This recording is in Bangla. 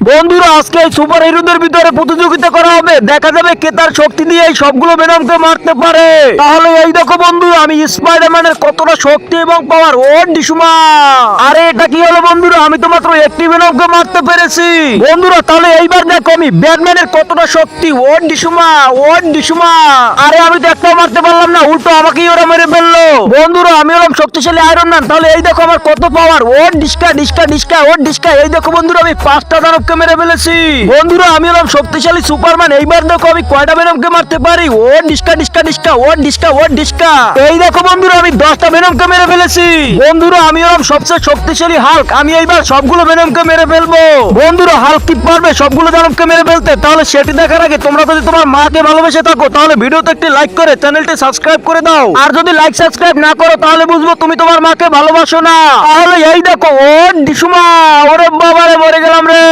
বন্ধুরা আজকে এই সুপার হিরোদের ভিতরে প্রতিযোগিতা করা হবে, দেখা যাবে কে তার শক্তি দিয়ে এই সবগুলো ভেনমকে মারতে পারে। তাহলে এই দেখো বন্ধুরা, আমি স্পাইডারম্যানের কতটা শক্তি এবং পাওয়ার। ও ডিসুমা, আরে এটা কি হলো বন্ধুরা, আমি তো মাত্র একটি ভেনমকে মারতে পেরেছি। বন্ধুরা তাহলে এইবার দেখো আমি ব্যাটম্যানের কতটা শক্তি। ও ডিসুমা, ও ডিসুমা, আরে আমি তো একটাও মারতে পারলাম না, উল্টো আমাকেই ওরা মেরে ফেললো। বন্ধুরা আমি হলাম শক্তিশালী আয়রন ম্যান, তাহলে এই দেখো আমার কত পাওয়ার। ও ডিস্কা ডিস্কা ডিস্কা, ও ডিস্কা, এই দেখো বন্ধুরা আমি 5টা দানবকে মেরে ফেলেছি। বন্ধুরা আমি হলাম শক্তিশালী সুপারম্যান, এইবার দেখো আমি কয়টা ভেনমকে মারতে পারি। ও ডিস্কা ডিস্কা ডিস্কা, ও ডিস্কা, ও ডিস্কা, এই দেখো বন্ধুরা আমি 10টা ভেনমকে মেরে ফেলেছি। বন্ধুরা আমি হলাম সবচেয়ে শক্তিশালী হাল্ক, আমি এইবার সবগুলো ভেনমকে মেরে ফেলবো। বন্ধুরা হাল্ক কি পারবে সবগুলো দানবকে মেরে ফেলতে? তাহলে সেটি দেখার আগে তোমরা যদি তোমার মাকে ভালোবেসে থাকো তাহলে ভিডিওতে একটি লাইক করে চ্যানেলটি সাবস্ক্রাইব করে দাও। আর যদি লাইক সাবস্ক্রাইব না করো তাহলে বুঝবো তুমি তোমার মাকে ভালোবাসো না। তাহলে এই দেখো ও ডিসুমা, ওরে বাবারে মরে গেলাম রে।